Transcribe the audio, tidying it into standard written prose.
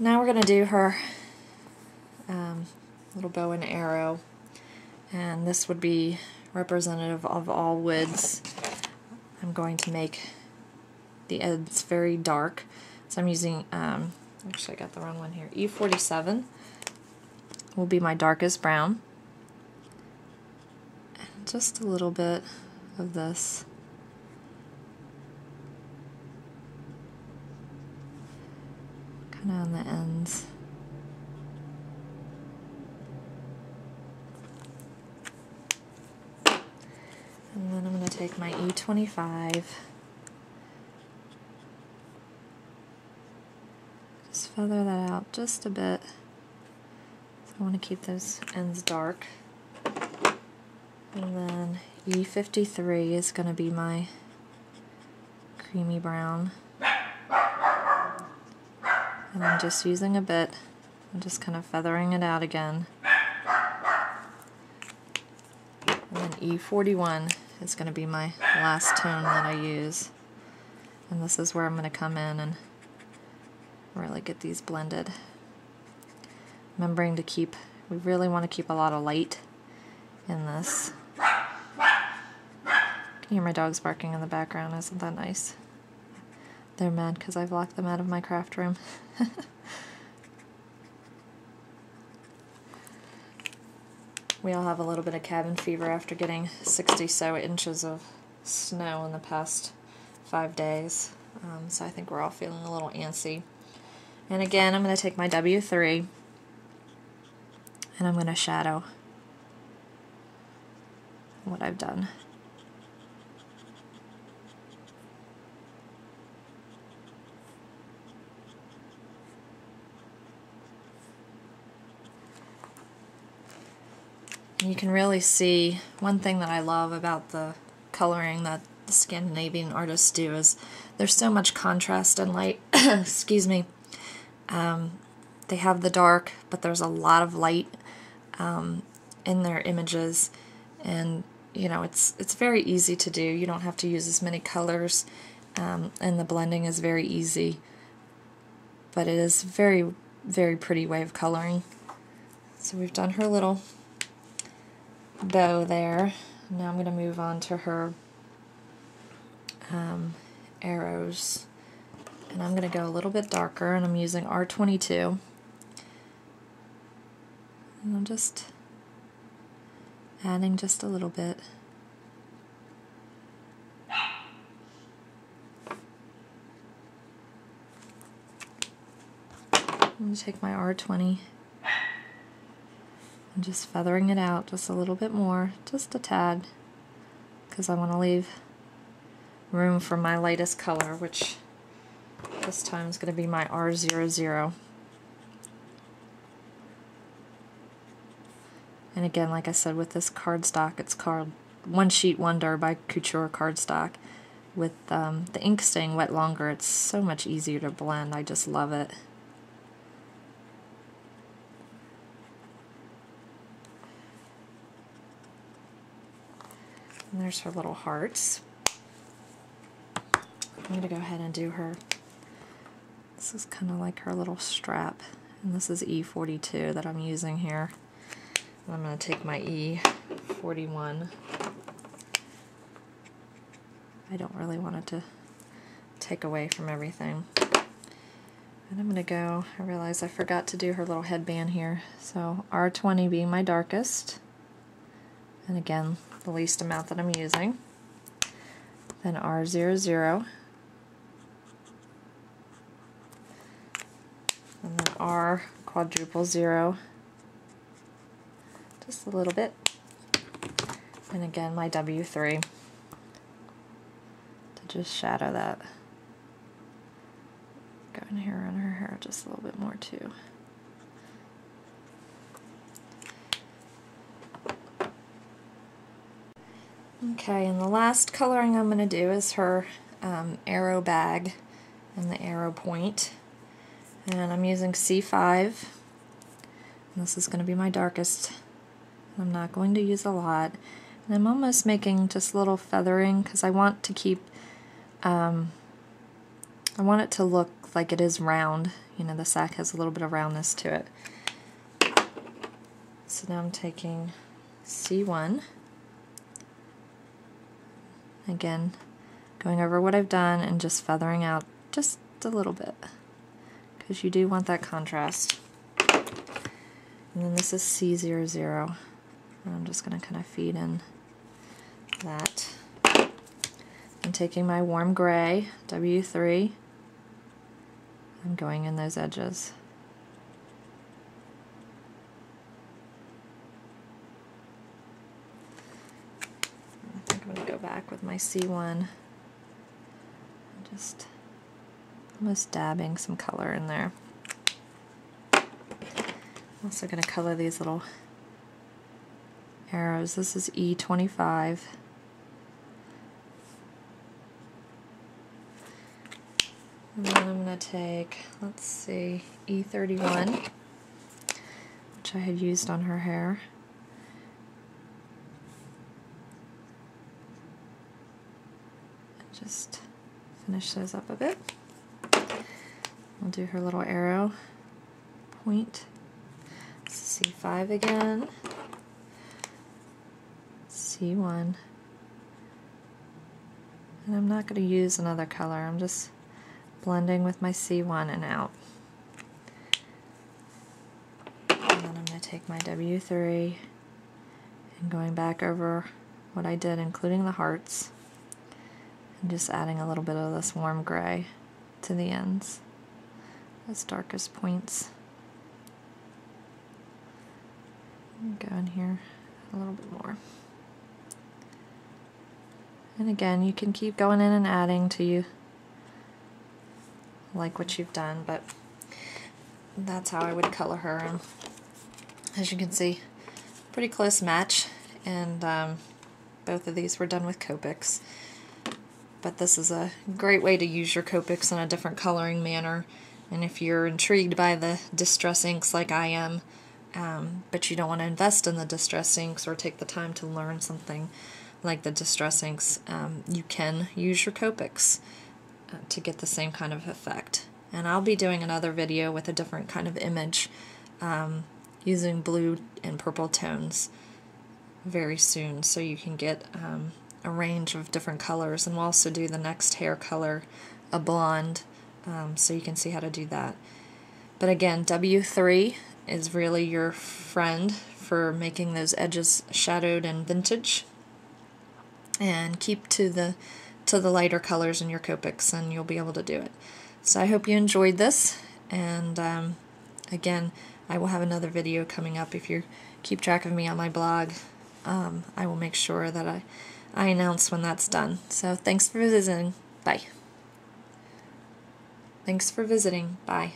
Now we're going to do her little bow and arrow, and this would be representative of all woods. I'm going to make the ends very dark, so I'm using, actually I got the wrong one here, E47 will be my darkest brown, and just a little bit of this. Kind of on the ends. And then I'm going to take my E25, just feather that out just a bit. So I want to keep those ends dark. And then E53 is going to be my creamy brown. And I'm just using a bit, I'm just kind of feathering it out again. And then E41 is going to be my last tone that I use. And this is where I'm going to come in and really get these blended. Remembering to keep, we really want to keep a lot of light in this. Can you hear my dogs barking in the background? Isn't that nice? They're mad because I've locked them out of my craft room. We all have a little bit of cabin fever after getting 60 so inches of snow in the past 5 days. So I think we're all feeling a little antsy. And again, I'm going to take my W3 and I'm going to shadow what I've done. You can really see, one thing that I love about the coloring that the Scandinavian artists do is there's so much contrast and light. Excuse me. They have the dark, but there's a lot of light in their images, and you know, it's very easy to do. You don't have to use as many colors, and the blending is very easy, but it is very, very pretty way of coloring. So we've done her little bow there. Now I'm going to move on to her arrows, and I'm going to go a little bit darker, and I'm using R22, and I'm just adding just a little bit. I'm going to take my R20 and just feathering it out just a little bit more, just a tad, because I want to leave room for my lightest color, which this time is going to be my R00. And again, like I said, with this cardstock, it's called One Sheet Wonder by Couture cardstock. With the ink staying wet longer, it's so much easier to blend. I just love it. And there's her little hearts. I'm going to go ahead and do her. This is kind of like her little strap. And this is E42 that I'm using here. And I'm going to take my E41. I don't really want it to take away from everything. And I'm going to go, I realize I forgot to do her little headband here. So R20 being my darkest. And again, the least amount that I'm using. Then R00. And then R quadruple 0. Just a little bit. And again, my W3 to just shadow that. Go in here on her hair just a little bit more too. Okay, and the last coloring I'm going to do is her arrow bag and the arrow point. And I'm using C5. And this is going to be my darkest. I'm not going to use a lot. And I'm almost making just a little feathering because I want to keep, I want it to look like it is round. You know, the sack has a little bit of roundness to it. So now I'm taking C1. Again, going over what I've done and just feathering out just a little bit, because you do want that contrast. And then this is C00. And I'm just going to kind of feed in that. I'm taking my warm gray, W3. I'm going in those edges. I think I'm going to go back with my C1. Just almost dabbing some color in there. I'm also going to color these little arrows. This is E25. And then I'm going to take, let's see, E31, which I had used on her hair. And just finish those up a bit. I'll do her little arrow point. C5 again. C1. And I'm not going to use another color. I'm just blending with my C1 and out. And then I'm going to take my W3 and going back over what I did, including the hearts, and just adding a little bit of this warm gray to the ends, those darkest points. Go in here a little bit more. And again, you can keep going in and adding till you like what you've done, but that's how I would color her. And as you can see, pretty close match, and both of these were done with Copics. But this is a great way to use your Copics in a different coloring manner, and if you're intrigued by the Distress Inks like I am, but you don't want to invest in the Distress Inks or take the time to learn something like the Distress Inks, you can use your Copics to get the same kind of effect. And I'll be doing another video with a different kind of image using blue and purple tones very soon, so you can get a range of different colors. And we'll also do the next hair color, a blonde, so you can see how to do that. But again, W3 is really your friend for making those edges shadowed and vintage. And keep to the lighter colors in your Copics, and you'll be able to do it. So I hope you enjoyed this, and again, I will have another video coming up. If you keep track of me on my blog, I will make sure that I announce when that's done. So thanks for visiting. Bye. Thanks for visiting. Bye.